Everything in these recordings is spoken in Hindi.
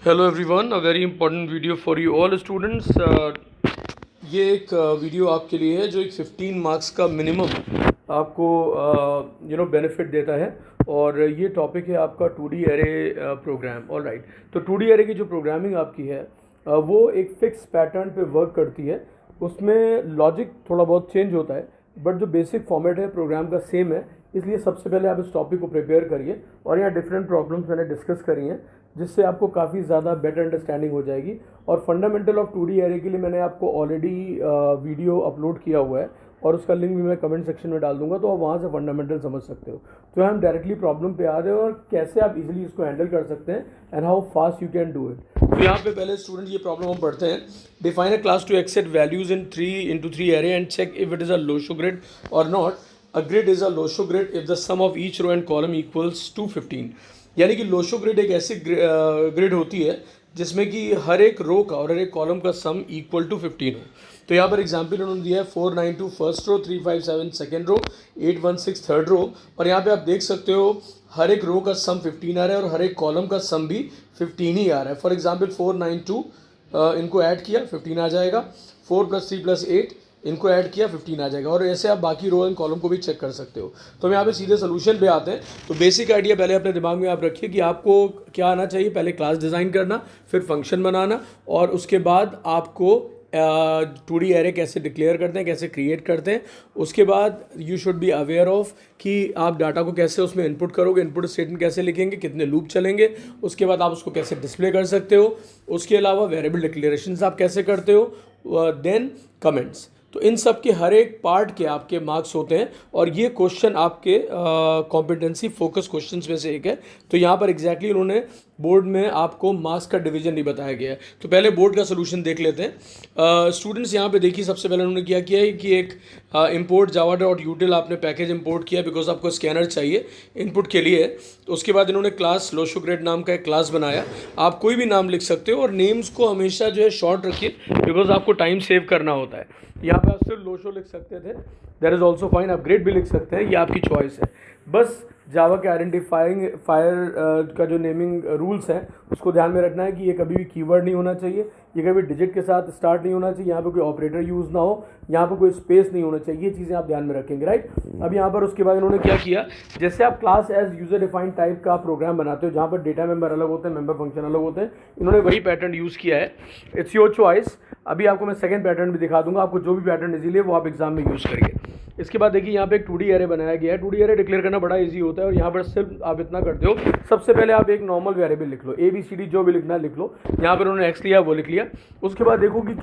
Hello everyone, a very important video for you all students. ये एक वीडियो आपके लिए है जो एक 15 मार्क्स का मिनिमम आपको बेनिफिट देता है। और ये टॉपिक है आपका 2D array programme. All right, तो 2D एरे की जो प्रोग्रामिंग आपकी है वो एक फिक्स पैटर्न पे वर्क करती है। उसमें लॉजिक थोड़ा बहुत चेंज होता है, बट जो बेसिक फॉर्मेट है प्रोग्राम का सेम है। इसलिए सबसे पहले आप इस टॉपिक को प्रिपेयर करिए और यहाँ डिफरेंट प्रॉब्लम्स मैंने डिस्कस करी हैं, जिससे आपको काफ़ी ज़्यादा बेटर अंडरस्टैंडिंग हो जाएगी। और फंडामेंटल ऑफ 2D एरे के लिए मैंने आपको ऑलरेडी वीडियो अपलोड किया हुआ है और उसका लिंक भी मैं कमेंट सेक्शन में डाल दूंगा, तो आप वहाँ से फंडामेंटल समझ सकते हो। तो हम डायरेक्टली प्रॉब्लम पे आ रहे हैं और कैसे आप इजीली इसको हैंडल कर सकते हैं and how fast you can do it. तो यहाँ पे पहले स्टूडेंट ये प्रॉब्लम हम पढ़ते हैं। Define a class to accept values in 3 into 3 array and check if it is a Lo Shu grid और not. A grid is a Lo Shu grid if the sum of each row and column equals to 15। यानी कि लोशो ग्रिड एक ऐसी ग्रिड होती है जिसमें कि हर एक रो का और हर एक कॉलम का सम इक्वल टू 15 हो। तो यहाँ पर एग्जाम्पल उन्होंने दिया है 492 first row, 357 second row, 816 third row. और यहाँ पे आप देख सकते हो हर एक रो का सम 15 आ रहा है और हर एक कॉलम का सम भी 15 ही आ रहा है। फॉर एग्जाम्पल 492 इनको ऐड किया 15 आ जाएगा, 4 + 3 + 8 इनको ऐड किया 15 आ जाएगा। और ऐसे आप बाकी रो एंड कॉलम को भी चेक कर सकते हो। तो हम यहाँ पे सीधे सोल्यूशन पे आते हैं। तो बेसिक आइडिया पहले अपने दिमाग में आप रखिए कि आपको क्या आना चाहिए। पहले क्लास डिज़ाइन करना, फिर फंक्शन बनाना, और उसके बाद आपको 2D एरे कैसे डिक्लेयर करते हैं, कैसे क्रिएट करते हैं। उसके बाद you should be aware of कि आप डाटा को कैसे उसमें इनपुट करोगे, इनपुट स्टेटमेंट कैसे लिखेंगे, कितने लूप चलेंगे, उसके बाद आप उसको कैसे डिस्प्ले कर सकते हो। उसके अलावा वेरिएबल डिक्लेरेशंस आप कैसे करते हो, देन कमेंट्स। तो इन सब के हर एक पार्ट के आपके मार्क्स होते हैं और ये क्वेश्चन आपके कॉम्पिटेंसी फोकस क्वेश्चंस में से एक है। तो यहाँ पर एग्जैक्टली उन्होंने बोर्ड में आपको मार्क्स का डिवीजन नहीं बताया गया है। तो पहले बोर्ड का सोल्यूशन देख लेते हैं। स्टूडेंट्स यहाँ पे देखिए, सबसे पहले उन्होंने क्या किया है कि एक इंपोर्ट java.util आपने पैकेज इंपोर्ट किया बिकॉज आपको स्कैनर चाहिए इनपुट के लिए। तो उसके बाद इन्होंने क्लास लोशोग्रेड नाम का एक क्लास बनाया। आप कोई भी नाम लिख सकते हो और नेम्स को हमेशा जो है शॉर्ट रखिए बिकॉज आपको टाइम सेव करना होता है। यहाँ पे आप सिर्फ लोशो लिख सकते थे, दैट इज़ ऑल्सो फाइन। आप ग्रेड भी लिख सकते हैं, ये आपकी चॉइस है। बस जावा के आइडेंटिफाइंग फायर का जो नेमिंग रूल्स हैं उसको ध्यान में रखना है कि ये कभी भी कीवर्ड नहीं होना चाहिए, ये कभी डिजिट के साथ स्टार्ट नहीं होना चाहिए, यहाँ पे कोई ऑपरेटर यूज़ ना हो, यहाँ पे कोई स्पेस नहीं होना चाहिए। ये चीज़ें आप ध्यान में रखेंगे, राइट। अब यहाँ पर उसके बाद इन्होंने क्या किया, जैसे आप class as user defined type का प्रोग्राम बनाते हो जहाँ पर डेटा मेंबर अलग होते हैं, मेंबर फंक्शन अलग होते हैं, इन्होंने वही पैटर्न यूज़ किया है। It's your choice. अभी आपको मैं सेकंड पैटर्न भी दिखा दूंगा, आपको जो भी पैटर्न इजीली है वो आप एग्जाम में यूज़ करिए। इसके बाद देखिए यहाँ पे एक 2D एरे बनाया गया है। 2D एरे डिक्लेयर करना बड़ा इजी होता है और यहाँ पर सिर्फ आप इतना करते हो, सबसे पहले आप एक नॉर्मल वेरिएबल लिख लो, ABCD जो भी लिखना है लिख लो। यहाँ पर उन्होंने x लिया वो लिख लिया। उसके बाद देखो कि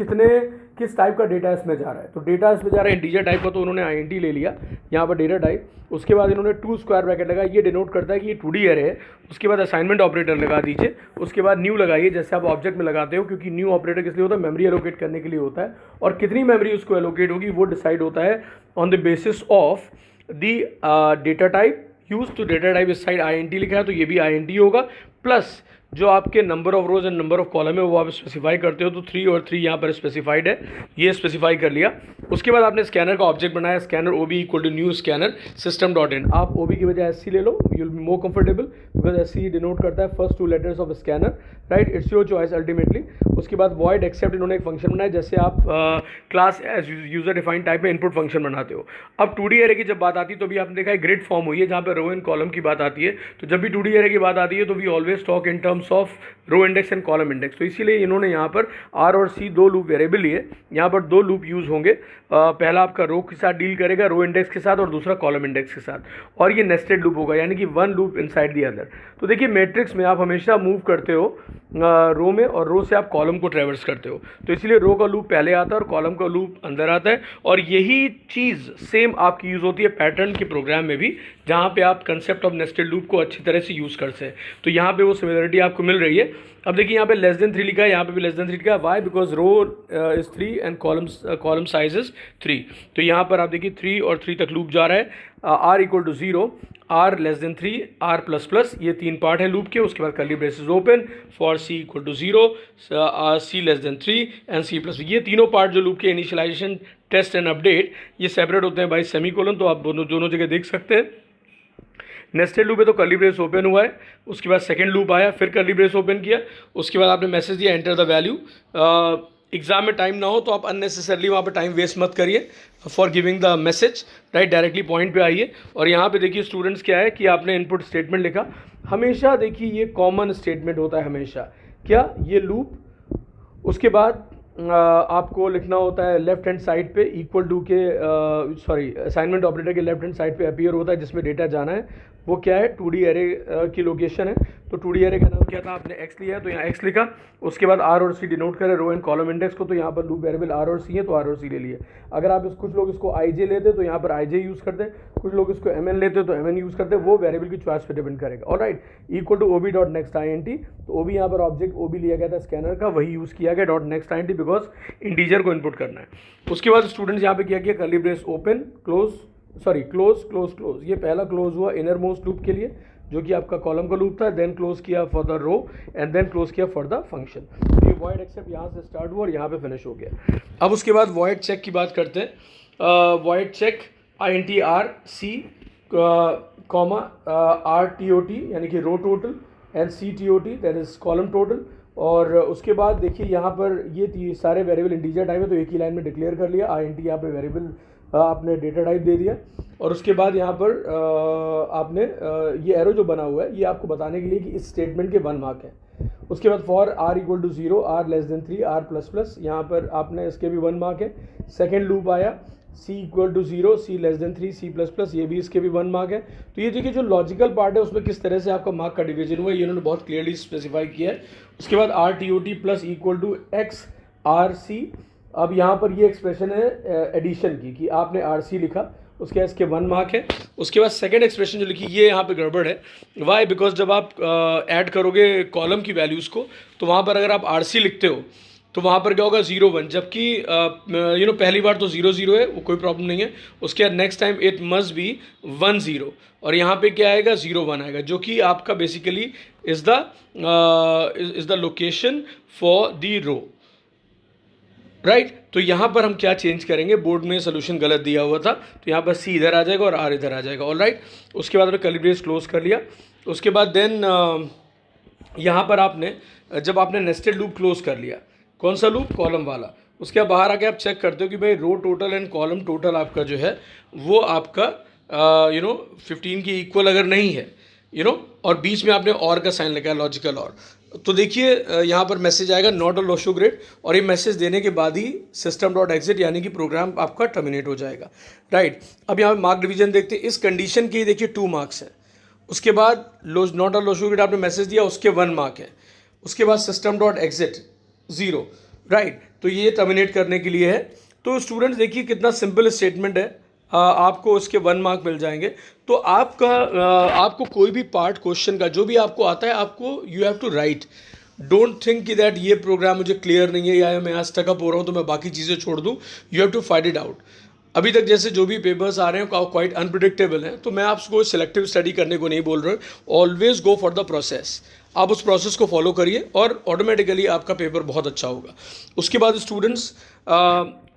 किस टाइप का डेटा इसमें जा रहा है। तो डेटा इसमें जा रहा है इंटीजर टाइप का, तो उन्होंने INT ले लिया यहाँ पर डेटा टाइप। उसके बाद इन्होंने 2 स्क्वायर ब्रैकेट लगा, ये डिनोट करता है कि ये 2D एरे है। उसके बाद असाइनमेंट ऑपरेटर लगा दीजिए। उसके बाद न्यू लगाइए, जैसे आप ऑब्जेक्ट में लगाते हो, क्योंकि न्यू ऑपरेटर किस लिए होता है, मेमोरी एलोकेट करने के लिए होता है। और कितनी मेमोरी उसको एलोकेट होगी वो डिसाइड होता है on the basis of the data type use. Two data type इस साइड INT लिखा है तो ये भी INT होगा, प्लस जो आपके number of rose and number of column है वो आप स्पेसिफाई करते हो। तो 3 और 3 यहाँ पर स्पेसिफाइड है, ये स्पेसिफाई कर लिया। उसके बाद आपने स्कैनर का ऑब्जेक्ट बनाया, scanner OB equal to new scanner system.in। आप OB की बजाय SC ले लो, you will be more comfortable because SC denote करता है first 2 letters of scanner, right. It's your choice ultimately. उसके बाद वॉइड एक्सेप्ट इन्होंने एक फंक्शन बनाया, जैसे आप class as user defined type में इनपुट फंक्शन बनाते हो। अब 2D एरे की जब बात आती है तो भी आपने देखा है ग्रिड फॉर्म हुई है जहाँ पर रो एंड कॉलम की बात आती है। तो जब भी 2D एरे की बात आती है तो we always talk in terms of row index and column index. तो इसीलिए इन्होंने यहाँ पर R और C 2 लूप वेरिएबल लिए। यहाँ पर 2 लूप यूज होंगे, पहला आपका रो के साथ डील करेगा, रो इंडेक्स के साथ, और दूसरा कॉलम इंडेक्स के साथ। और ये नेस्टेड लूप होगा, यानी कि 1 लूप इनसाइड द अदर। तो देखिए मैट्रिक्स में आप हमेशा मूव करते हो रो में, और रो से आप कॉलम को ट्रेवर्स करते हो। तो इसलिए रो का लूप पहले आता है और कॉलम का लूप अंदर आता है। और यही चीज़ सेम आपकी यूज़ होती है पैटर्न के प्रोग्राम में भी, जहाँ पे आप कंसेप्ट ऑफ नेस्टेड लूप को अच्छी तरह से यूज़ करते हैं। तो यहाँ पे वो सिमिलरिटी आपको मिल रही है। अब देखिए यहाँ पे लेस देन 3 लिखा है, यहाँ पे भी लेस देन 3 लिखा है। Why? Because row is 3 and column size is 3। तो यहाँ पर आप देखिए 3 और 3 तक लूप जा रहा है। R equal to 0, R less than 3, R plus plus, ये 3 पार्ट है लूप के। उसके बाद curly braces open for C equal to 0, C less than 3 and C plus. ये तीनों पार्ट जो लूप के इनिशियलाइजेशन, टेस्ट एंड अपडेट, ये सेपरेट होते हैं बाई सेमीकोलन। तो आप दोनों जगह देख सकते हैं। नेस्टेड लूप है तो कर्ली ब्रेस ओपन हुआ है, उसके बाद सेकंड लूप आया, फिर कर्ली ब्रेस ओपन किया, उसके बाद आपने मैसेज दिया एंटर द वैल्यू। एग्जाम में टाइम ना हो तो आप अननेसेसरली वहाँ पे टाइम वेस्ट मत करिए for giving the message, right, directly point पे आइए। और यहाँ पे देखिए स्टूडेंट्स क्या है कि आपने इनपुट स्टेटमेंट लिखा, हमेशा देखिए ये कॉमन स्टेटमेंट होता है हमेशा, क्या ये लूप, उसके बाद आपको लिखना होता है लेफ्ट हैंड साइड पे इक्वल टू के असाइनमेंट ऑपरेटर के लेफ्ट हैंड साइड पे अपीयर होता है जिसमें डेटा जाना है, वो क्या है 2D एरे की लोकेशन है। तो 2D एरे का नाम क्या था, आपने x लिया है तो यहाँ x लिखा, उसके बाद r और c डिनोट करें रो एंड कॉलम इंडेक्स को, तो यहाँ पर लूप वेरिएबल r और c है तो r और c ले लिए। अगर आप कुछ लोग इसको ij लेते तो यहाँ पर ij यूज़ करते, कुछ लोग इसको mn लेते तो mn यूज़ करते, वो वेरिएबल की चॉइस पे डिपेंड करेगा। Alright, equal to ob dot next int, तो ob यहाँ पर ऑब्जेक्ट ob लिया गया था स्कैनर का, वही यूज़ किया गया dot next int because integer को इनपुट करना है। उसके बाद स्टूडेंट्स यहाँ पे क्या किया, curly brace open close close close close, ये पहला क्लोज हुआ इनर मोस्ट लूप के लिए जो कि आपका कॉलम का लूप था, देन क्लोज किया for the row and then close किया फॉर द फंक्शन। तो ये वॉइड एक्सेप्ट यहाँ से स्टार्ट हुआ और यहाँ पे फिनिश हो गया। अब उसके बाद वॉइड चेक की बात करते हैं। Void check INTRC comma RTOT यानी कि row total and CTOT that is column total. और उसके बाद देखिए यहाँ पर ये सारे वेरिएबल इंटीजर टाइप है तो एक ही लाइन में डिक्लेयर कर लिया, INT यहाँ पे वेरिएबल आपने डेटा टाइप दे दिया। और उसके बाद यहाँ पर आपने ये एरो जो बना हुआ है ये आपको बताने के लिए कि इस स्टेटमेंट के 1 मार्क है। उसके बाद for r equal to 0, r less than 3, r plus plus, यहाँ पर आपने इसके भी 1 मार्क है। सेकेंड लूप आया c equal to 0, c less than 3, c plus plus, ये भी इसके भी 1 मार्क है। तो ये देखिए जो लॉजिकल पार्ट है उसमें किस तरह से आपका मार्क का डिवीजन हुआ है ये उन्होंने बहुत क्लियरली स्पेसिफाई किया है। उसके बाद RTOT plus equal to x RC, अब यहाँ पर ये एक्सप्रेशन है एडिशन की कि आपने RC लिखा, उसके बाद इसके 1 मार्क है। उसके बाद सेकंड एक्सप्रेशन जो लिखी ये यहाँ पे गड़बड़ है, वाई, बिकॉज जब आप ऐड करोगे कॉलम की वैल्यूज़ को तो वहाँ पर अगर आप RC लिखते हो तो वहाँ पर क्या होगा 0 1, जबकि पहली बार तो 0 0 है, वो कोई प्रॉब्लम नहीं है। उसके बाद next time it must be 1 0 और यहाँ पे क्या आएगा 0 1 आएगा, जो कि आपका basically is the location for the row, right. तो यहाँ पर हम क्या चेंज करेंगे, बोर्ड में सोल्यूशन गलत दिया हुआ था तो यहाँ पर C इधर आ जाएगा और R इधर आ जाएगा। ऑल राइट, उसके बाद हमने कर्ली ब्रेस क्लोज कर लिया। उसके बाद देन यहाँ पर आपने जब आपने नेस्टेड लूप क्लोज कर लिया, कौन सा लूप, कॉलम वाला, उसके बाद बाहर आके आप चेक करते हो कि भाई रो टोटल एंड कॉलम टोटल आपका जो है वो आपका 15 की इक्वल अगर नहीं है और बीच में आपने और का साइन लगा लॉजिकल और, तो देखिए यहाँ पर मैसेज आएगा नॉट अ लोशो ग्रेड, और ये मैसेज देने के बाद ही सिस्टम डॉट एग्जिट यानी कि प्रोग्राम आपका टर्मिनेट हो जाएगा, राइट। अब यहाँ पर मार्क डिवीजन देखते हैं, इस कंडीशन के देखिए 2 मार्क्स हैं। उसके बाद नॉट अ लोशो ग्रेड आपने मैसेज दिया, उसके 1 मार्क है। उसके बाद सिस्टम डॉट एग्जिट 0, राइट, तो ये टर्मिनेट करने के लिए है। तो स्टूडेंट्स देखिए कितना सिंपल स्टेटमेंट है, आपको उसके 1 मार्क मिल जाएंगे। तो आपको कोई भी पार्ट क्वेश्चन का जो भी आपको आता है आपको you have to write, don't think कि दैट ये प्रोग्राम मुझे क्लियर नहीं है या मैं आज स्टकअप हो रहा हूँ तो मैं बाकी चीज़ें छोड़ दूँ। You have to find it out. अभी तक जैसे जो भी पेपर्स आ रहे हैं क्वाइट अनप्रिडिक्टेबल हैं, तो मैं आपको सिलेक्टिव स्टडी करने को नहीं बोल रहा हूँ, always go for the process. आप उस प्रोसेस को फॉलो करिए और ऑटोमेटिकली आपका पेपर बहुत अच्छा होगा। उसके बाद students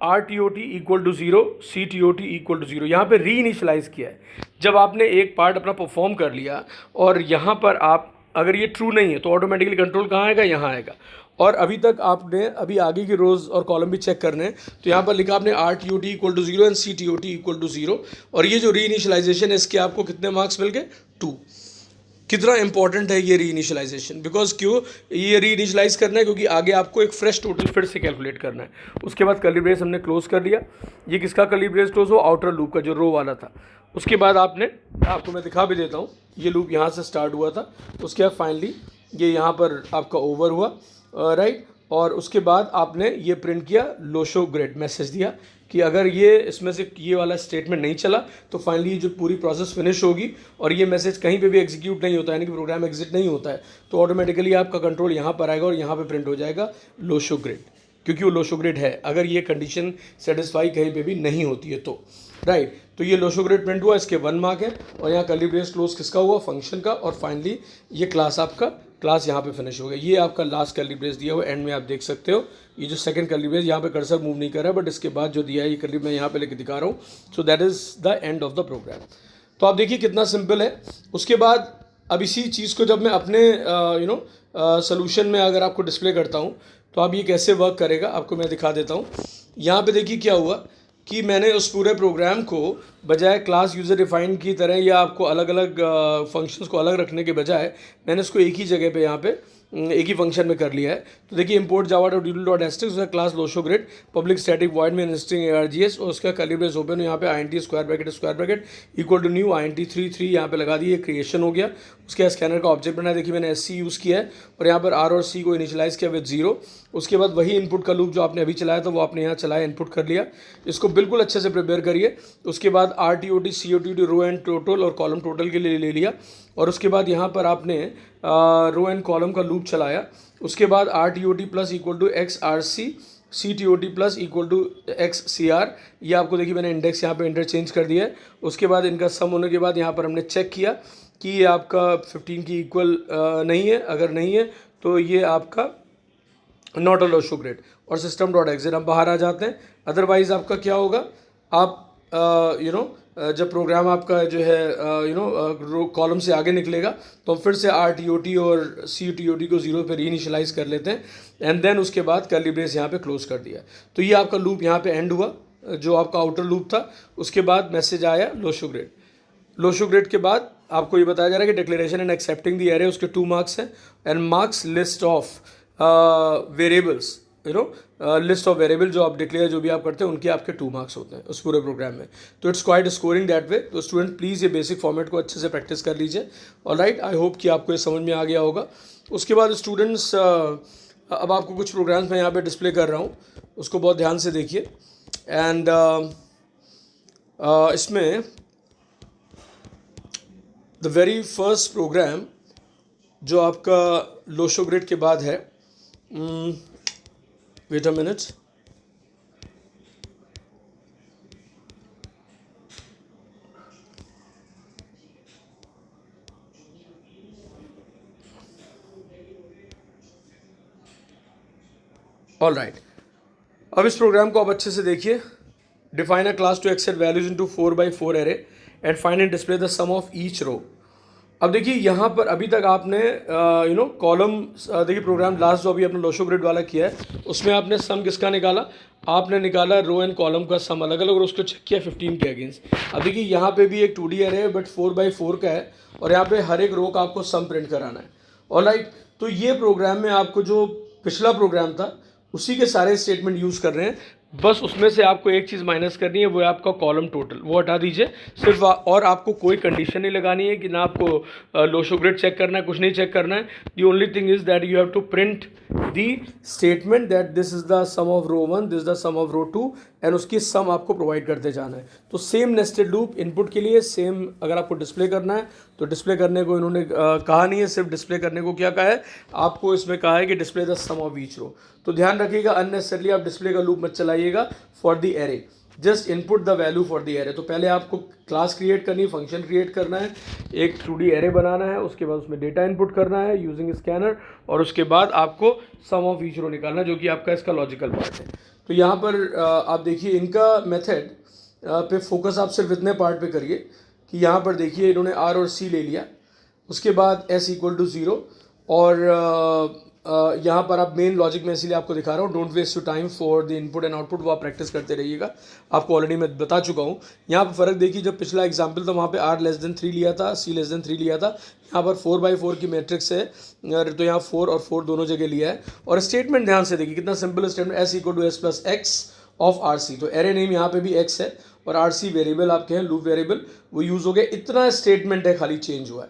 RTOT equal to 0, CTOT equal to 0, यहाँ पे री इनिशलाइज किया है। जब आपने एक पार्ट अपना परफॉर्म कर लिया और यहाँ पर आप अगर ये ट्रू नहीं है तो ऑटोमेटिकली कंट्रोल कहाँ आएगा, यहाँ आएगा। और अभी तक आपने अभी आगे की रोज़ और कॉलम भी चेक करने हैं, तो यहाँ पर लिखा आपने RTOT equal to 0 and CTOT equal to 0, और ये जो री इनिशलाइजेशन है इसके आपको कितने मार्क्स मिल गए, 2। कितना इंपॉर्टेंट है ये री इनिशलाइजेशन, बिकॉज क्यों ये री इनिशलाइज करना है, क्योंकि आगे आपको एक फ्रेश टोटल फिर से कैलकुलेट करना है। उसके बाद कर्ली ब्रेस हमने क्लोज कर दिया। ये किसका कर्ली ब्रेस क्लोज हो, आउटर लूप का जो रो वाला था। उसके बाद आपको मैं दिखा भी देता हूँ, ये लूप यहाँ से स्टार्ट हुआ था, उसके बाद फाइनली ये यहाँ पर आपका ओवर हुआ, राइट। और उसके बाद आपने ये प्रिंट किया लोशो ग्रेड, मैसेज दिया कि अगर ये इसमें से ये वाला स्टेटमेंट नहीं चला तो फाइनली ये जो पूरी प्रोसेस फिनिश होगी और ये मैसेज कहीं पे भी एग्जीक्यूट नहीं होता है, यानी कि प्रोग्राम एग्जिट नहीं होता है, तो ऑटोमेटिकली आपका कंट्रोल यहाँ पर आएगा और यहाँ पे प्रिंट हो जाएगा लोशो ग्रेड, क्योंकि वो लोशो ग्रेड है अगर ये कंडीशन सेटिस्फाई कहीं पे भी नहीं होती है तो, राइट। तो ये लोशो ग्रेड प्रिंट हुआ, इसके 1 मार्क है। और यहाँ कर्ली ब्रेस क्लोज किसका हुआ, फंक्शन का। और फाइनली ये क्लास आपका क्लास यहाँ पे फिनिश हो गया। ये आपका लास्ट कर्ली ब्रेस दिया हुआ, एंड में आप देख सकते हो ये जो सेकंड कर्ली ब्रेस, यहाँ पे कर्सर मूव नहीं कर रहा है, बट इसके बाद जो दिया है ये कर्ली मैं यहाँ पे लेके दिखा रहा हूँ। So that is the end of the program. तो आप देखिए कितना सिंपल है। उसके बाद अब इसी चीज़ को जब मैं अपने सोल्यूशन में अगर आपको डिस्प्ले करता हूँ तो अब ये कैसे वर्क करेगा आपको मैं दिखा देता हूँ। यहाँ पे देखिए क्या हुआ कि मैंने उस पूरे प्रोग्राम को बजाय क्लास यूज़र डिफाइन की तरह या आपको अलग अलग फंक्शंस को अलग रखने के बजाय मैंने इसको एक ही जगह पे यहाँ पे एक ही फंक्शन में कर लिया है। तो देखिए import Java dot util dot asterisk, उसका class Lo Shu grid, public static void main string ARGS, और उसका कर्ली ब्रेस ओपन, यहाँ पे INT square bracket equal to new INT 3 यहाँ पे लगा दिए, क्रिएशन हो गया। उसके स्कैनर का ऑब्जेक्ट बनाया, देखिए मैंने SC यूज़ किया है और यहाँ पर R और C को इनिशियलाइज़ किया विद 0। उसके बाद वही इनपुट का लूप जो आपने अभी चलाया था वो आपने यहाँ चलाया, इनपुट कर लिया। इसको बिल्कुल अच्छे से प्रिपेयर करिए। उसके बाद RTOT COTT row and total और कॉलम टोटल के लिए ले लिया, और उसके बाद यहाँ पर आपने रो एंड कॉलम का लूप चलाया। उसके बाद RTOT plus equal to XRC, CTOT plus equal to XCR, ये आपको देखिए मैंने इंडेक्स यहाँ पे इंटरचेंज कर दिया है। उसके बाद इनका सम होने के बाद यहाँ पर हमने चेक किया कि ये आपका 15 की इक्वल नहीं है, अगर नहीं है तो ये आपका नॉट अ लोशोग्रिड, और सिस्टम डॉट एग्जिट हम बाहर आ जाते हैं। अदरवाइज आपका क्या होगा, आप जब प्रोग्राम आपका जो है कॉलम से आगे निकलेगा तो हम फिर से RTOT और CTOT को 0 पे रीइनिशियलाइज कर लेते हैं, एंड देन उसके बाद कर्ली ब्रेस यहाँ पे क्लोज कर दिया। तो ये आपका लूप यहाँ पे एंड हुआ, जो आपका आउटर लूप था। उसके बाद मैसेज आया लोशोग्रिड। लोशोग्रिड के बाद आपको ये बताया जा रहा है कि declaration and accepting the array, उसके 2 मार्क्स हैं, and marks list of variables, list of variable जो आप डिक्लेयर जो भी आप करते हैं उनके आपके 2 मार्क्स होते हैं उस पूरे प्रोग्राम में। तो it's quite scoring that way. तो स्टूडेंट प्लीज़ ये बेसिक फॉर्मेट को अच्छे से प्रैक्टिस कर लीजिए। ऑलराइट, आई होप कि आपको ये समझ में आ गया होगा। उसके बाद स्टूडेंट्स अब आपको कुछ प्रोग्राम्स मैं यहाँ पे डिस्प्ले कर रहा हूँ, उसको बहुत ध्यान से देखिए। एंड इसमें द वेरी फर्स्ट प्रोग्राम जो आपका लोशोग्रिड के बाद है, वेट अ मिनट, ऑलराइट। अब इस प्रोग्राम को आप अच्छे से देखिए। Define a class to accept values into 4x4 array and find and display the sum of each row. अब देखिए यहाँ पर अभी तक आपने कॉलम देखिए प्रोग्राम लास्ट जो अभी आपने लोशोग्रिड वाला किया है उसमें आपने सम किसका निकाला, आपने निकाला रो एंड कॉलम का सम अलग अलग और उसको चेक किया 15 के अगेंस्ट। अब देखिए यहाँ पे भी एक 2D एरे है बट 4x4 का है, और यहाँ पे हर एक रो का आपको सम प्रिंट कराना है। ऑलराइट, तो ये प्रोग्राम में आपको जो पिछला प्रोग्राम था उसी के सारे स्टेटमेंट यूज़ कर रहे हैं, बस उसमें से आपको एक चीज़ माइनस करनी है, वो है आपका कॉलम टोटल, वो हटा दीजिए सिर्फ। और आपको कोई कंडीशन नहीं लगानी है कि ना आपको लोशोग्रिड चेक करना है, कुछ नहीं चेक करना है। The only thing is that you have to print the statement that this is the sum of row 1, this is the sum of row 2, and उसकी सम आपको प्रोवाइड करते जाना है। तो सेम नेस्टेड लूप इनपुट के लिए सेम, अगर आपको डिस्प्ले करना है तो डिस्प्ले करने को इन्होंने कहा नहीं है, सिर्फ डिस्प्ले करने को क्या कहा है आपको, इसमें कहा है कि display the sum of each row. तो ध्यान रखिएगा अननेसेसरली आप डिस्प्ले का लूप मत चलाइएगा for the array, just input the value for the array. तो पहले आपको क्लास क्रिएट करनी, फंक्शन क्रिएट करना है, एक 2D एरे बनाना है, उसके बाद उसमें डेटा इनपुट करना है यूजिंग स्कैनर, और उसके बाद आपको सम ऑफ ईच रो निकालना है जो कि आपका इसका लॉजिकल पार्ट है। तो यहाँ पर आप देखिए इनका मेथड पे फोकस आप सिर्फ इतने पार्ट पे करिए कि यहाँ पर देखिए इन्होंने R और C ले लिया, उसके बाद S इक्वल टू 0, और यहाँ पर आप मेन लॉजिक में इसीलिए आपको दिखा रहा हूँ, don't waste your time for the input and output, वो आप प्रैक्टिस करते रहिएगा, आपको ऑलरेडी मैं बता चुका हूँ। यहाँ पर फ़र्क देखिए, जब पिछला एग्जाम्पल था वहाँ पे R<3 लिया था, C<3 लिया था, यहाँ पर 4x4 की मैट्रिक्स है तो यहाँ 4 और 4 दोनों जगह लिया है। और स्टेटमेंट ध्यान से देखिए कितना simple statement, S equal to S plus x of RC, तो एरे नेम यहाँ पे भी X है और RC वेरिएबल आपके हैं, लूप वेरिएबल, वो यूज़ हो गया। इतना स्टेटमेंट है, खाली चेंज हुआ है,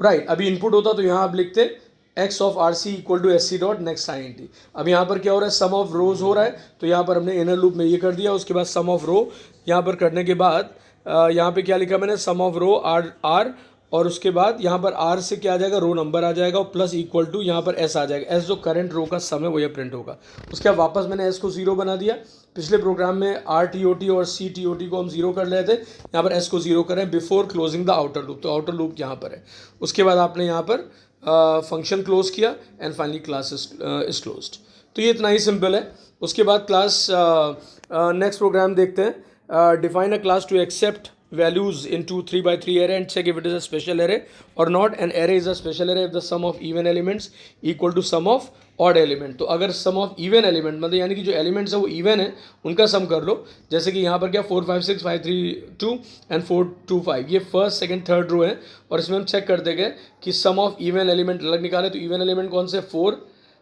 राइट। अभी इनपुट होता तो यहाँ आप लिखते x of RC equal to SC dot next INT। अब यहाँ पर क्या हो रहा है, सम ऑफ रोज हो रहा है, तो यहाँ पर हमने इनर लूप में ये कर दिया। उसके बाद सम ऑफ रो यहाँ पर करने के बाद यहाँ पे क्या लिखा मैंने, सम ऑफ रो R, और उसके बाद यहाँ पर R से क्या आ जाएगा, रो नंबर आ जाएगा, और प्लस इक्वल टू यहाँ पर S आ जाएगा। S जो करंट रो का सम है वो ये प्रिंट होगा। उसके बाद वापस मैंने S को 0 बना दिया। पिछले प्रोग्राम में RTOT और CTOT को हम 0 कर रहे थे, यहाँ पर S को 0 करें before closing the outer loop, तो आउटर लूप यहाँ पर है। उसके बाद आपने यहाँ पर फंक्शन क्लोज किया and finally class is closed. तो ये इतना ही सिंपल है। उसके बाद क्लास नेक्स्ट प्रोग्राम देखते हैं, define a class to accept values into 3 by 3 array and check if it is a special array or not. An array is a special array if the sum of even elements equal to sum of odd element. तो अगर sum of even element मतलब यानी कि जो elements है वो even है उनका sum कर लो. जैसे कि यहाँ पर क्या 4 5 6 5 3 2 and 4 2 5 ये फर्स्ट सेकंड थर्ड रो है और इसमें हम चेक कर देंगे कि sum of even element अलग निकाले. तो even element कौन से 4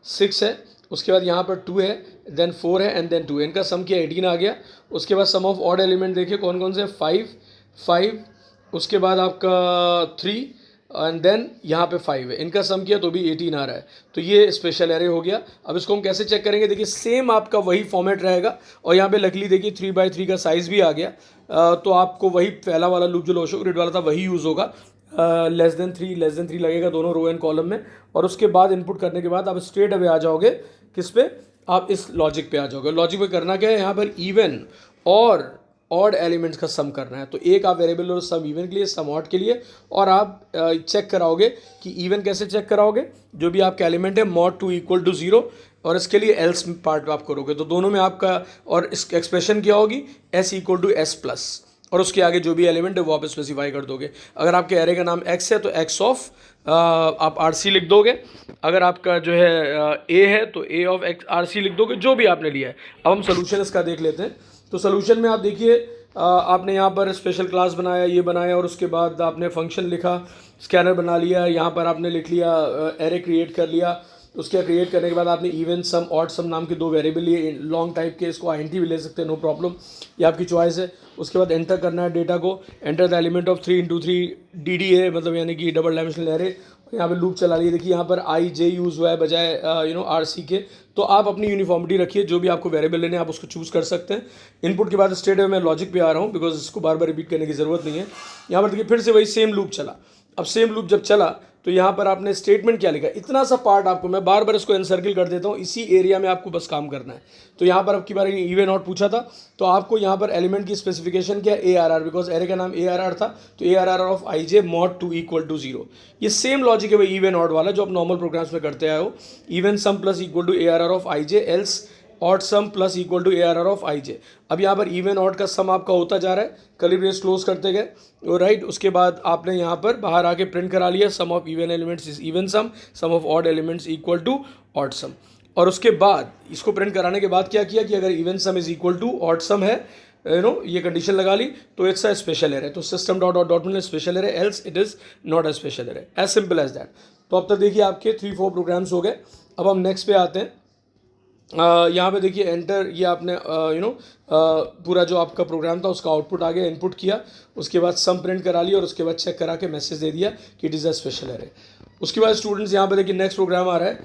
6 है, उसके बाद यहाँ पर 2 है, देन 4 है एंड देन 2. इनका सम किया 18 आ गया. उसके बाद सम ऑफ ऑड एलिमेंट देखिए कौन कौन से 5 5, उसके बाद आपका 3 एंड देन यहाँ पे 5 है. इनका सम किया तो भी 18 आ रहा है. तो ये स्पेशल एरे हो गया. अब इसको हम कैसे चेक करेंगे, देखिए सेम आपका वही फॉर्मेट रहेगा और यहाँ पे लकीली देखिए 3 by 3 का साइज़ भी आ गया. तो आपको वही पहला वाला लूप जो लोशो ग्रिड वाला था वही यूज़ होगा. लेस देन 3 लगेगा दोनों रो एंड कॉलम में. और उसके बाद इनपुट करने के बाद आप स्ट्रेट अवे आ जाओगे किस पे, आप इस लॉजिक पे आ जाओगे. लॉजिक पे करना क्या है, यहाँ पर इवन और ऑड एलिमेंट्स का सम करना है. तो एक आप वेरिएबल लो सम इवन के लिए, सम ऑड के लिए, और आप चेक कराओगे कि इवन कैसे चेक कराओगे, जो भी आपका एलिमेंट है मॉड 2 इक्वल टू 0, और इसके लिए एल्स पार्ट आप करोगे. तो दोनों में आपका और इस एक्सप्रेशन क्या होगी, S equal to S plus, और उसके आगे जो भी एलिमेंट है वो आप स्पेसिफाई कर दोगे. अगर आपके एरे का नाम x है तो x ऑफ आप RC लिख दोगे. अगर आपका जो है a है तो a ऑफ x RC लिख दोगे, जो भी आपने लिया है. अब हम सोल्यूशन इसका देख लेते हैं. तो सोल्यूशन में आप देखिए आपने यहाँ पर स्पेशल क्लास बनाया, ये बनाया, और उसके बाद आपने फंक्शन लिखा, स्कैनर बना लिया, यहाँ पर आपने लिख लिया एरे क्रिएट कर लिया. उसके क्रिएट करने के बाद आपने इवन सम ऑड सम नाम के दो वेरिएबल लिए, लॉन्ग टाइप के, इसको INT भी ले सकते हैं, नो प्रॉब्लम, ये आपकी चॉइस है. उसके बाद एंटर करना है डेटा को, enter the element of 3 into 3 DDA मतलब यानी कि डबल डायमेंशनल एरे. यहाँ पे लूप चला लिए. देखिए यहाँ पर IJ यूज़ हुआ है बजाय RC के. तो आप अपनी यूनिफॉर्मिटी रखिए, जो भी आपको वेरिएबल लेने हैं आप उसको चूज़ कर सकते हैं. इनपुट के बाद स्ट्रेट में मैं लॉजिक पे आ रहा हूँ बिकॉज इसको बार बार रिपीट करने की ज़रूरत नहीं है. यहाँ पर देखिए फिर से वही सेम लूप चला. अब सेम लूप जब चला तो यहाँ पर आपने स्टेटमेंट क्या लिखा, इतना सा पार्ट आपको मैं बार बार इसको एनसर्किल कर देता हूँ, इसी एरिया में आपको बस काम करना है. तो यहाँ पर आपकी बार इवन ऑड पूछा था, तो आपको यहाँ पर एलिमेंट की स्पेसिफिकेशन क्या है, ARR, बिकॉज एरे का नाम ARR था. तो ARR of IJ mod 2 equal to 0. ये सेम लॉजिक है भाई इवन ऑड वाला जो आप नॉर्मल प्रोग्राम्स में करते आए हो. Even sum plus equal to ARR of IJ else odd sum plus equal to ARR of IJ. अब यहाँ पर इवन ऑड का सम आपका होता जा रहा है, कर्ली ब्रेस क्लोज करते गए, राइट. उसके बाद आपने यहाँ पर बाहर आके प्रिंट करा लिया sum of even elements is even sum of odd elements equal to odd sum. और उसके बाद इसको प्रिंट कराने के बाद क्या किया कि अगर even sum is equal to odd sum है, ये कंडीशन लगा ली, तो इट्स अ स्पेशल एरे. तो सिस्टम डॉट डॉट डॉट में special array, else it is not a special array. As simple as that. तो अब तक देखिए आपके 3-4 प्रोग्राम्स हो गए. अब हम नेक्स्ट पे आते हैं. यहाँ पे देखिए एंटर, ये आपने पूरा जो आपका प्रोग्राम था उसका आउटपुट आ गया, इनपुट किया, उसके बाद सम प्रिंट करा लिया और उसके बाद चेक करा के मैसेज दे दिया कि it is a special array. उसके बाद स्टूडेंट्स यहाँ पे देखिए नेक्स्ट प्रोग्राम आ रहा है.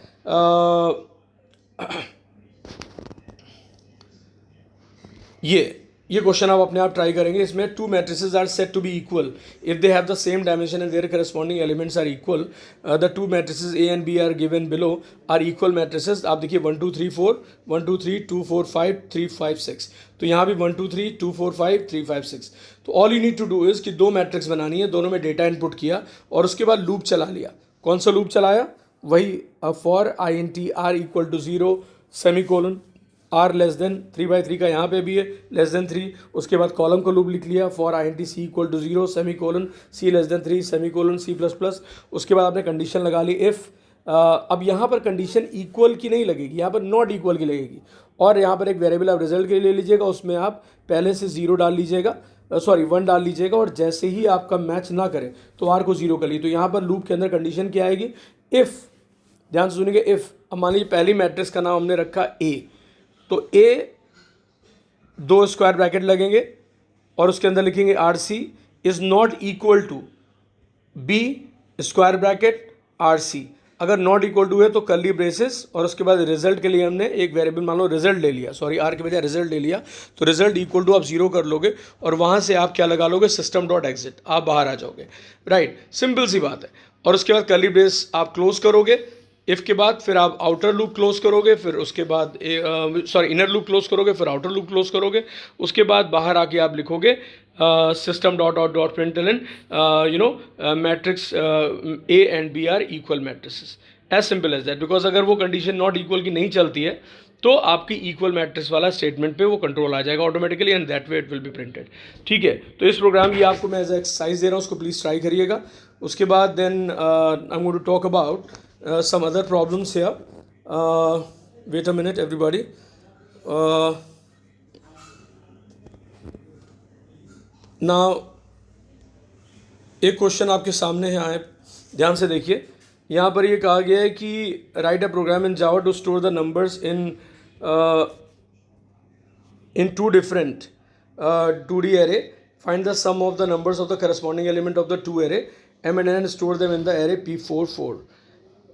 ये क्वेश्चन आप अपने आप ट्राई करेंगे. इसमें 2 matrices are set to be equal if they have the same dimension and their corresponding elements are equal. The 2 matrices A and B are given below are equal matrices. आप देखिए 1 2 3 4, 1 2 3 2 4 5 3 5 6. तो यहाँ भी 1 2 3 2 4 5 3 5 6. तो all you need to do is कि 2 मैट्रिक्स बनानी है, दोनों में डेटा इनपुट किया और उसके बाद लूप चला लिया. कौन सा लूप चलाया, वही for INT R equal to 0 semicolon, R less than 3 by 3 का यहाँ पे भी है लेस देन 3. उसके बाद कॉलम को लूप लिख लिया for INT C equal to 0 semicolon C less than 3 semicolon C plus plus. उसके बाद आपने कंडीशन लगा ली इफ़. अब यहाँ पर कंडीशन इक्वल की नहीं लगेगी, यहाँ पर नॉट इक्वल की लगेगी. और यहाँ पर एक वेरिएबल आप रिजल्ट के लिए ले लीजिएगा, उसमें आप पहले से 0 डाल लीजिएगा, 1 डाल लीजिएगा, और जैसे ही आपका मैच ना करे तो R को 0 कर लीजिए. तो यहाँ पर लूप के अंदर कंडीशन क्या आएगी, इफ़. ध्यान से सुनिएगा इफ़. अब मान लीजिए पहली मैट्रिक्स का नाम हमने रखा A, तो A 2 स्क्वायर ब्रैकेट लगेंगे और उसके अंदर लिखेंगे RC is not equal to B square bracket RC. अगर नॉट इक्वल टू है तो कर्ली ब्रेसेस, और उसके बाद रिजल्ट के लिए हमने एक वेरिएबल मान लो रिजल्ट ले लिया, सॉरी R के बजाय रिजल्ट ले लिया, तो रिजल्ट इक्वल टू आप 0 कर लोगे और वहाँ से आप क्या लगा लोगे, सिस्टम डॉट एग्जिट, आप बाहर आ जाओगे, राइट. सिंपल सी बात है. और उसके बाद कर्ली ब्रेस आप क्लोज करोगे. इफ़ के बाद फिर आप आउटर लूप क्लोज करोगे, फिर उसके बाद इनर लूप क्लोज करोगे, फिर आउटर लूप क्लोज करोगे. उसके बाद बाहर आके आप लिखोगे system dot dot dot println matrix A and B are equal matrices. As simple as that, because अगर वो कंडीशन नॉट इक्वल की नहीं चलती है तो आपकी इक्वल मैट्रिक्स वाला स्टेटमेंट पे वो कंट्रोल आ जाएगा automatically, and that way it will be printed. ठीक है, तो इस प्रोग्राम की आपको मैं एज एक्सरसाइज दे रहा हूँ, उसको प्लीज़ ट्राई करिएगा। उसके बाद then I am going to talk about some other problems here. Wait a minute everybody. Now एक क्वेश्चन आपके सामने है, आए ध्यान से देखिए। यहाँ पर ये कहा गया है कि write a program in Java to store the numbers in two different 2D array, find the sum of the numbers of the corresponding element of the two array m and n, store them in the array p4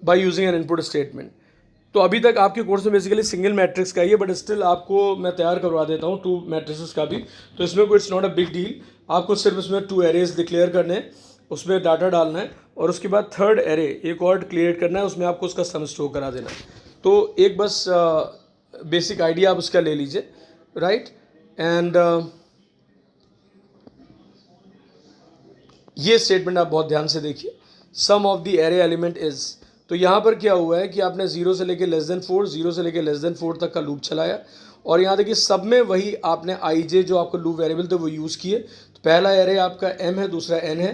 by using an input statement। तो अभी तक आपके कोर्स में बेसिकली सिंगल मैट्रिक्स का ही है, बट स्टिल आपको मैं तैयार करवा देता हूँ 2 मैट्रिक्स का भी। तो इसमें कोई it's not a big deal, आपको सिर्फ इसमें 2 एरेज डिक्लेयर करने हैं, उसमें डाटा डालना है, और उसके बाद थर्ड एरे एक और क्रिएट करना है, उसमें आपको उसका सम स्टोर करा देना है। तो एक बस बेसिक आइडिया आप उसका ले लीजिए, राइट। एंड ये स्टेटमेंट आप बहुत ध्यान से देखिए, sum of the array element is. तो यहाँ पर क्या हुआ है कि आपने 0 से लेके <4, 0 से लेके <4 तक का लूप चलाया, और यहाँ देखिए सब में वही आपने आई जे जो आपका लूप वेरिएबल थे वो यूज़ किए। तो पहला एरे आपका m है, दूसरा n है,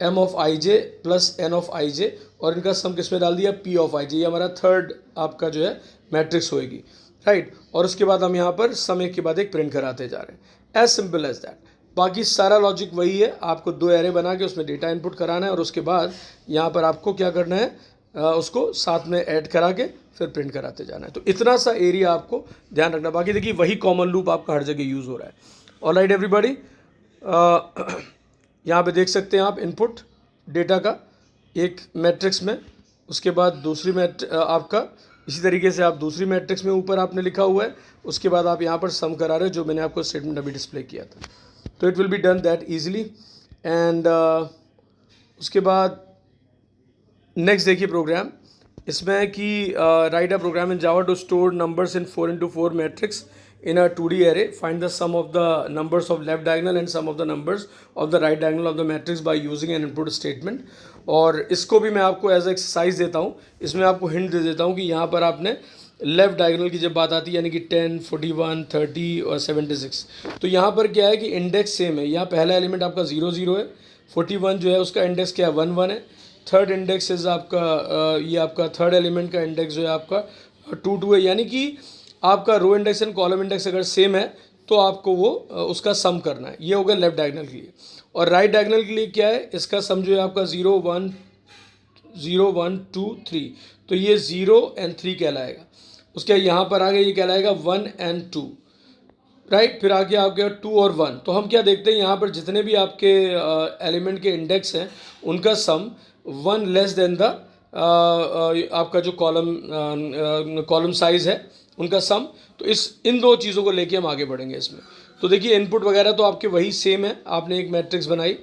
m of I j plus n of I j, और इनका सम किस में डाल दिया, p ऑफ आई जे। ये हमारा थर्ड आपका जो है मैट्रिक्स होएगी, राइट। और उसके बाद हम यहाँ पर सम एक के बाद एक प्रिंट कराते जा रहे हैं, एज सिंपल एज दैट। बाकी सारा लॉजिक वही है, आपको 2 एरे बना के उसमें डेटा इनपुट कराना है, और उसके बाद यहाँ पर आपको क्या करना है, उसको साथ में ऐड करा के फिर प्रिंट कराते जाना है। तो इतना सा एरिया आपको ध्यान रखना। बाकी देखिए वही कॉमन लूप आपका हर जगह यूज़ हो रहा है। ऑलराइट एवरीबॉडी, यहाँ पे देख सकते हैं आप इनपुट डेटा का एक मैट्रिक्स में, उसके बाद दूसरी आपका इसी तरीके से आप दूसरी मैट्रिक्स में ऊपर आपने लिखा हुआ है, उसके बाद आप यहाँ पर सम करा रहे हो, जो मैंने आपको स्टेटमेंट अभी डिस्प्ले किया था। तो it will be done that easily. And उसके बाद नेक्स्ट देखिए प्रोग्राम, इसमें है कि write a program in Java to store numbers in 4x4 matrix in a 2D array, find the sum of the numbers of left diagonal and sum of the numbers of the right diagonal of the matrix by using an input statement। और इसको भी मैं आपको एज एक्सरसाइज देता हूँ, इसमें आपको हिंट दे देता हूँ कि यहाँ पर आपने लेफ्ट डायगोनल की जब बात आती है, यानी कि 10, 41, 30 और 76, तो यहाँ पर क्या है कि इंडेक्स सेम है। यहाँ पहला एलिमेंट आपका 0 0 है, 41 जो है उसका इंडेक्स क्या है 1 1 है, थर्ड इंडेक्स इज आपका ये आपका थर्ड एलिमेंट का इंडेक्स जो है आपका 2 2 है। यानी कि आपका रो इंडेक्स एंड कॉलम इंडेक्स अगर सेम है तो आपको वो उसका सम करना है। ये होगा लेफ्ट डायगोनल के लिए। और राइट डायगोनल के लिए क्या है, इसका सम जो है आपका 0 1 0 1 2 3, तो ये 0 and 3 कहलाएगा। उसके यहाँ पर आगे ये कहलाएगा 1 and 2, राइट। फिर आगे आपके 2 और 1। तो हम क्या देखते हैं, यहाँ पर जितने भी आपके एलिमेंट के इंडेक्स हैं उनका सम 1 लेस देन द आपका जो कॉलम साइज़ है उनका सम। तो इन दो चीज़ों को लेके हम आगे बढ़ेंगे इसमें। तो देखिए इनपुट वगैरह तो आपके वही सेम है, आपने एक मैट्रिक्स बनाई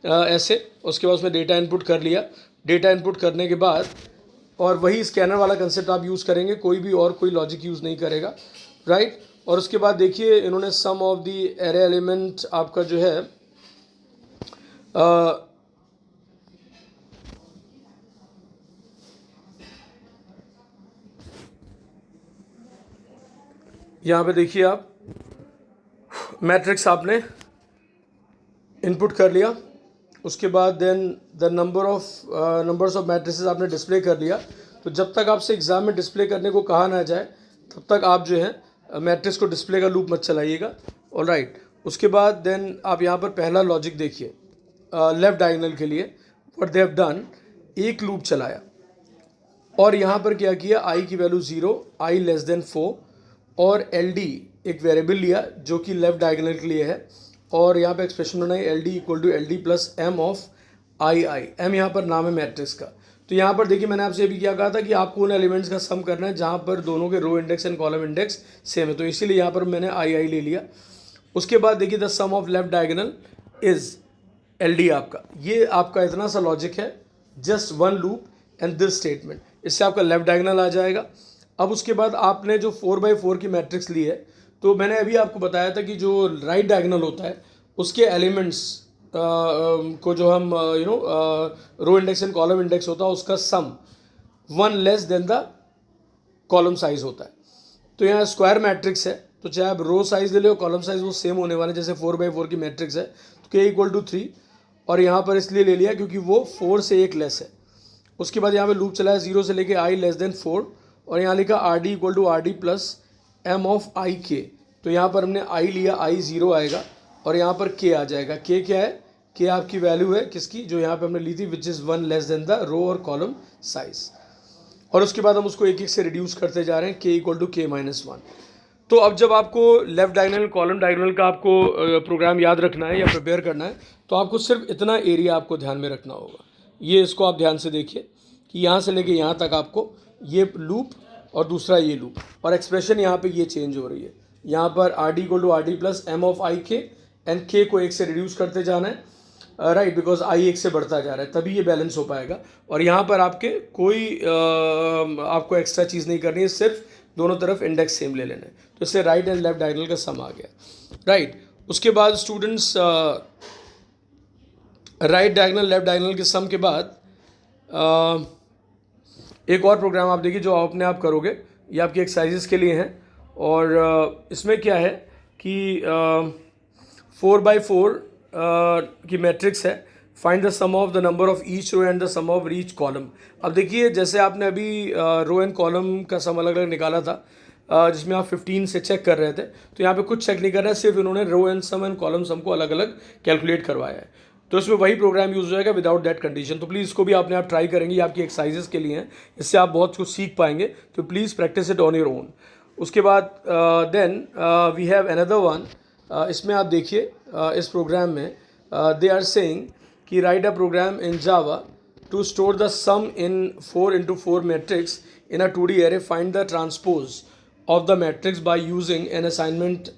ऐसे, उसके बाद उसमें डेटा इनपुट कर लिया। डेटा इनपुट करने के बाद और वही स्कैनर वाला कंसेप्ट आप यूज़ करेंगे, कोई भी और कोई लॉजिक यूज़ नहीं करेगा, राइट। और उसके बाद देखिए इन्होंने सम ऑफ द एरे एलिमेंट आपका जो है यहाँ पे देखिए आप मैट्रिक्स आपने इनपुट कर लिया, उसके बाद then the numbers of matrices आपने डिस्प्ले कर लिया। तो जब तक आपसे एग्ज़ाम में डिस्प्ले करने को कहा ना जाए तब तक आप जो है मैट्रिक्स को डिस्प्ले का लूप मत चलाइएगा, ऑलराइट। उसके बाद देन आप यहाँ पर पहला लॉजिक देखिए लेफ़्ट डायगोनल के लिए व्हाट दे हैव डन, एक लूप चलाया और यहाँ पर क्या किया, आई की वैल्यू 0, आई लेस देन 4 और एल डी एक वेरिएबल लिया जो कि लेफ्ट डायगोनल के लिए है, और यहाँ पे एक्सप्रेशन बनाई L D equal to L D plus M of I I. M यहाँ पर नाम है मैट्रिक्स का। तो यहाँ पर देखिए मैंने आपसे अभी क्या कहा था कि आपको उन एलिमेंट्स का सम करना है जहाँ पर दोनों के row index and column index same है, तो इसीलिए यहाँ पर मैंने आई आई ले लिया। उसके बाद देखिए the sum of left diagonal is L D आपका, ये आपका इतना सा लॉजिक है, just one loop and this statement, इससे आपका लेफ्ट डायगोनल आ जाएगा। अब उसके बाद आपने जो 4x4 की मैट्रिक्स ली है, तो मैंने अभी आपको बताया था कि जो राइट डायगोनल होता है उसके एलिमेंट्स को जो हम रो इंडेक्स एंड कॉलम इंडेक्स होता है उसका सम 1 less than the column size होता है। तो यहाँ स्क्वायर मैट्रिक्स है, तो चाहे आप रो साइज ले लो कॉलम साइज वो सेम होने वाले, जैसे 4/4 की मैट्रिक्स है तो k इक्वल टू 3, और यहाँ पर इसलिए ले लिया क्योंकि वो 4 से 1 लेस है। उसके बाद यहाँ पे लूप चला है 0 से लेके i लेस देन 4, और यहाँ लिखा rd equal to rd plus m of i k. तो यहाँ पर हमने i लिया, i 0 आएगा और यहाँ पर k आ जाएगा। k क्या है? k आपकी वैल्यू है किसकी, जो यहाँ पे हमने ली थी, which is 1 less than the row और कॉलम साइज। और उसके बाद हम उसको एक एक से रिड्यूस करते जा रहे हैं, k इक्वल टू k-1। तो अब जब आपको लेफ्ट डायगोनल कॉलम डायगोनल का आपको प्रोग्राम याद रखना है या प्रिपेयर करना है, तो आपको सिर्फ इतना एरिया आपको ध्यान में रखना होगा। ये इसको आप ध्यान से देखिए कि यहाँ से लेके यहाँ तक आपको ये लूप और दूसरा ये लूप, और एक्सप्रेशन यहाँ पे ये चेंज हो रही है। यहाँ पर rd equal to rd plus m of i k, and k को 1 से रिड्यूस करते जाना है, राइट, बिकॉज i 1 से बढ़ता जा रहा है, तभी ये बैलेंस हो पाएगा। और यहाँ पर आपके कोई आपको एक्स्ट्रा चीज़ नहीं करनी है, सिर्फ दोनों तरफ इंडेक्स सेम ले लेना है। तो इससे राइट एंड लेफ्ट डायगोनल का सम आ गया, राइट। उसके बाद students right diagonal left diagonal के सम के बाद एक और प्रोग्राम आप देखिए जो अपने आप करोगे, ये आपकी एक्सरसाइजेस के लिए हैं। और इसमें क्या है कि 4/4 की मैट्रिक्स है, find the sum of the number of each row and the sum of each column. अब देखिए जैसे आपने अभी रो एंड कॉलम का सम अलग अलग निकाला था, जिसमें आप 15 से चेक कर रहे थे, तो यहाँ पे कुछ चेक नहीं कर रहा है, सिर्फ इन्होंने row and sum and column sum को अलग अलग कैलकुलेट करवाया है। तो इसमें वही प्रोग्राम यूज़ हो जाएगा विदाउट दैट कंडीशन। तो प्लीज़ इसको भी आपने आप ट्राई करेंगे, ये आपकी एक्सरसाइजेस के लिए हैं, इससे आप बहुत कुछ सीख पाएंगे। तो please practice it on your own. उसके बाद then we have another one. इसमें आप देखिए इस प्रोग्राम में दे आर सेइंग कि write a program in Java to store the sum in 4x4 matrix in a 2D array, find the transpose of the matrix by using an assignment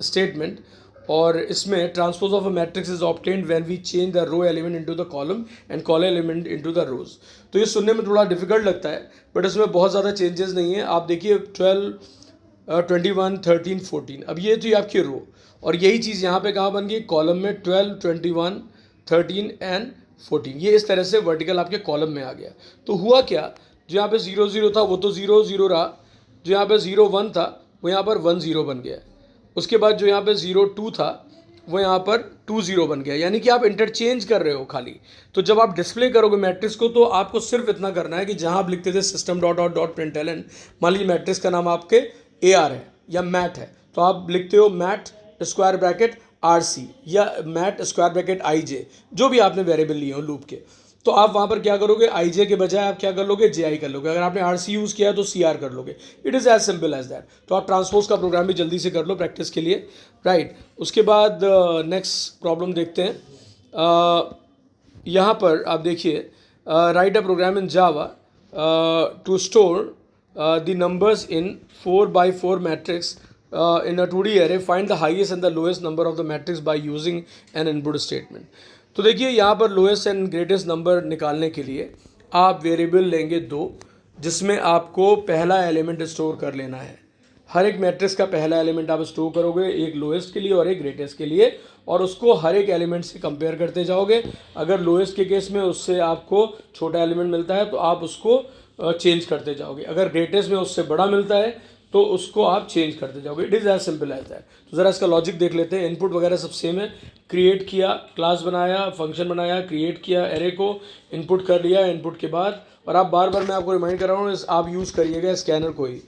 statement. और इसमें transpose of a matrix is obtained when we change the row element into the column and column element into the rows. तो ये सुनने में थोड़ा डिफिकल्ट लगता है, बट इसमें बहुत ज़्यादा चेंजेस नहीं है। आप देखिए 12, 21, 13, 14, अब ये तो आपकी रो, और यही चीज़ यहाँ पे कहाँ बन गई, कॉलम में 12, 21, 13 एंड 14, ये इस तरह से वर्टिकल आपके कॉलम में आ गया। तो हुआ क्या, जो यहाँ पे 0 0 था वो तो 0 0 रहा, जो यहाँ पे 0 1 था वो यहाँ पर 1 0 बन गया। उसके बाद जो यहाँ पे 0 2 था वो यहाँ पर 2 0 बन गया, यानी कि आप इंटरचेंज कर रहे हो खाली। तो जब आप डिस्प्ले करोगे मैट्रिक्स को, तो आपको सिर्फ इतना करना है कि जहाँ आप लिखते थे system dot out dot println, मान लीजिए मैट्रिक्स का नाम आपके AR है या मैट है, तो आप लिखते हो मैट स्क्वायर ब्रैकेट RC या मैट स्क्वायर ब्रैकेट IJ, जो भी आपने वेरिएबल लिए हो लूप के। तो आप वहाँ पर क्या करोगे, IJ के बजाय आप क्या कर लोगे, JI कर लोगे। अगर आपने RC यूज़ किया है तो CR कर लोगे। It is as simple as that. तो आप ट्रांसपोज का प्रोग्राम भी जल्दी से कर लो प्रैक्टिस के लिए, राइट। उसके बाद नेक्स्ट प्रॉब्लम देखते हैं। यहाँ पर आप देखिए write a program in Java to store the numbers in 4x4 matrix in a 2D array, find the highest and the lowest number of the matrix by using an input statement. तो देखिए यहाँ पर लोएस्ट एंड ग्रेटेस्ट नंबर निकालने के लिए आप वेरिएबल लेंगे 2, जिसमें आपको पहला एलिमेंट स्टोर कर लेना है। हर एक मैट्रिक्स का पहला एलिमेंट आप स्टोर करोगे, एक लोएस्ट के लिए और एक ग्रेटेस्ट के लिए, और उसको हर एक एलिमेंट से कंपेयर करते जाओगे। अगर लोएस्ट के केस में उससे आपको छोटा एलिमेंट मिलता है तो आप उसको चेंज करते जाओगे, अगर ग्रेटेस्ट में उससे बड़ा मिलता है तो उसको आप चेंज करते जाओगे। It is as simple as that. तो ज़रा इसका लॉजिक देख लेते हैं। इनपुट वगैरह सब सेम है, क्रिएट किया, क्लास बनाया, फंक्शन बनाया, क्रिएट किया एरे को, इनपुट कर लिया, इनपुट के बाद, और आप बार बार मैं आपको रिमाइंड कर रहा हूँ, आप यूज़ करिएगा स्कैनर को ही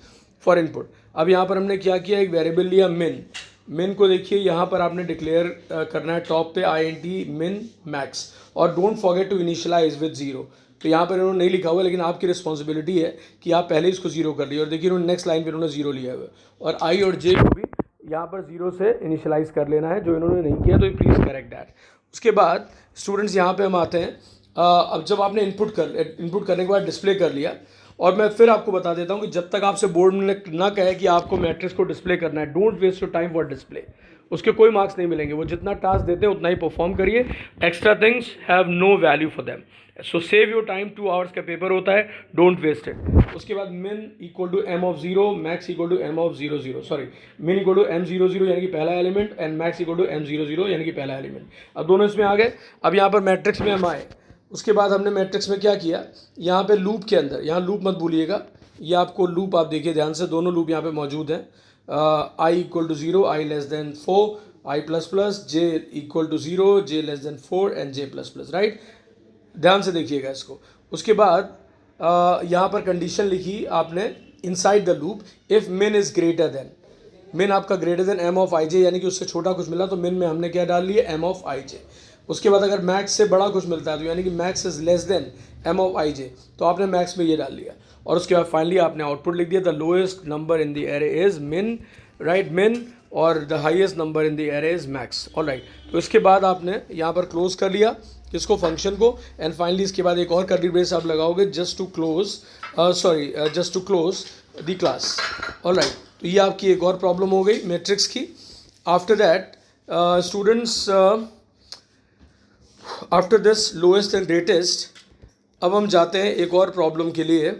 फॉर इनपुट। अब यहाँ पर हमने क्या किया, एक वेरिएबल लिया मिन को देखिए यहाँ पर आपने डिक्लेयर करना है टॉप पे INT min max, और don't forget to initialise with 0। तो यहाँ पर इन्होंने नहीं लिखा हुआ, लेकिन आपकी रिस्पॉन्सिबिलिटी है कि आप पहले इसको 0 कर लिया। और देखिए इन्होंने नेक्स्ट लाइन पर इन्होंने 0 लिया हुआ है, और I और J को भी यहाँ पर 0 से इनिशियलाइज कर लेना है, जो इन्होंने नहीं किया, तो प्लीज़ करेक्ट दैट। उसके बाद स्टूडेंट्स यहाँ पे हम आते हैं। अब जब आपने इनपुट करने के बाद डिस्प्ले कर लिया, और मैं फिर आपको बता देता हूँ कि जब तक आपसे बोर्ड में ना कहे कि आपको मैट्रिक्स को डिस्प्ले करना है, don't waste your time for display, उसके कोई मार्क्स नहीं मिलेंगे। वो जितना टास्क देते हैं उतना ही परफॉर्म करिए, extra things have no value for them. So save your time, 2 hours का पेपर होता है, डोंट वेस्ट इट। उसके बाद min equal to m of 0, max equal to m of 0 0, sorry min equal to m0 0 यानी कि पहला element, and max equal to m0 0 यानी कि पहला एलिमेंट। अब दोनों इसमें आ गए। अब यहाँ पर मैट्रिक्स में हम आए, उसके बाद हमने मैट्रिक्स में क्या किया, यहाँ पे लूप के अंदर, यहाँ लूप मत भूलिएगा, ये आपको लूप आप देखिए ध्यान से, दोनों लूप यहाँ पे मौजूद हैं। I equal to 0, i less than 4, i plus plus, j equal to 0, j less than 4 and j plus plus, right. ध्यान से देखिएगा इसको। उसके बाद यहाँ पर कंडीशन लिखी आपने इनसाइड द लूप, इफ़ मिन इज़ ग्रेटर देन, मिन आपका ग्रेटर देन एम ऑफ आई जे, यानी कि उससे छोटा कुछ मिला तो मिन में हमने क्या डाल लिया, एम ऑफ आई जे। उसके बाद अगर मैक्स से बड़ा कुछ मिलता है तो यानी कि max is less than m of I j, तो आपने मैक्स में ये डाल लिया। और उसके बाद फाइनली आपने आउटपुट लिख दिया, the lowest number in the array is मिन, राइट, मिन, और the highest number in the array is max, all right. तो इसके बाद आपने यहाँ पर क्लोज कर लिया किसको, फंक्शन को, एंड फाइनली इसके बाद एक और कर्ली ब्रेस आप लगाओगे just to close, just to close the class, all right. तो ये आपकी एक और प्रॉब्लम हो गई मैट्रिक्स की। After that students, after this lowest and greatest, अब हम जाते हैं एक और प्रॉब्लम के लिए।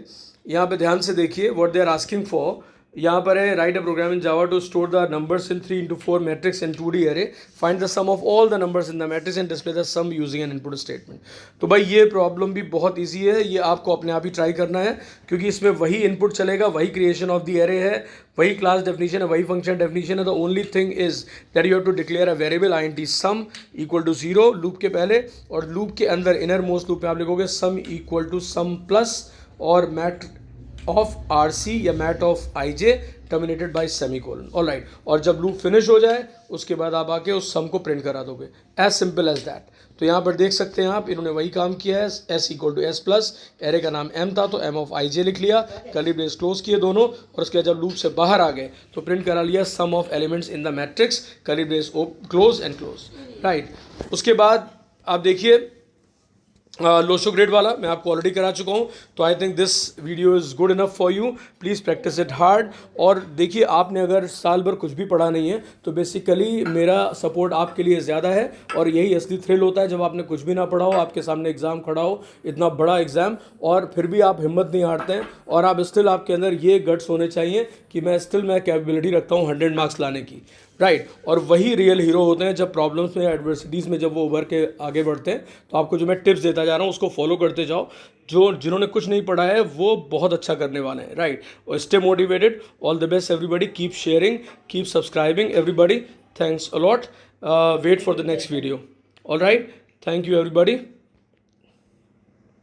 यहाँ पे ध्यान से देखिए what they are asking for. यहाँ पर है, write a program in Java to store the numbers in 3x4 matrix in 2D array, find the sum of all the numbers in the matrix and display the sum using an input statement. तो भाई ये प्रॉब्लम भी बहुत ईजी है, ये आपको अपने आप ही ट्राई करना है, क्योंकि इसमें वही इनपुट चलेगा, वही क्रिएशन ऑफ द एरे है, वही क्लास डेफिनेशन है, वही फंक्शन डेफिनेशन है। The only thing is that you have to declare a variable I N T sum equal to 0 loop के पहले, और लूप के अंदर इनर मोस्ट लूप में आप लिखोगे sum equal to sum plus और मैट ऑफ आर सी या mat of I J terminated by semicolon, all right. और जब लूप फिनिश हो जाए उसके बाद आप आके उस सम को प्रिंट करा दोगे, एज सिंपल एज दैट। तो यहाँ पर देख सकते हैं आप, इन्होंने वही काम किया है, S equal to S plus, array का नाम एम था तो एम ऑफ आई जे लिख लिया, कर्ली ब्रेस क्लोज किए दोनों, और उसके बाद जब लूप से बाहर आ गए तो प्रिंट करा लिया sum of elements in the matrix, curly brace close and close, right. उसके बाद आप देखिए लोशो ग्रेड वाला मैं आपको ऑलरेडी करा चुका हूँ, तो I think this video is good enough for you, please practice it hard. और देखिए आपने अगर साल भर कुछ भी पढ़ा नहीं है तो बेसिकली मेरा सपोर्ट आपके लिए ज़्यादा है, और यही असली थ्रिल होता है जब आपने कुछ भी ना पढ़ा हो, आपके सामने एग्ज़ाम खड़ा हो, इतना बड़ा एग्ज़ाम, और फिर भी आप हिम्मत नहीं हारते हैं, और आप स्टिल, आपके अंदर ये गट्स होने चाहिए कि मैं कैपेबिलिटी रखता हूँ 100 मार्क्स लाने की, राइट। और वही रियल हीरो होते हैं जब प्रॉब्लम्स में, एडवर्सिटीज़ में जब वो उभर के आगे बढ़ते हैं। तो आपको जो मैं टिप्स देता जा रहा हूँ उसको फॉलो करते जाओ, जिन्होंने कुछ नहीं पढ़ा है वो बहुत अच्छा करने वाले हैं, राइट। और stay motivated, all the best everybody, keep sharing, keep subscribing everybody, thanks a lot, wait for the next video, all right, thank you everybody.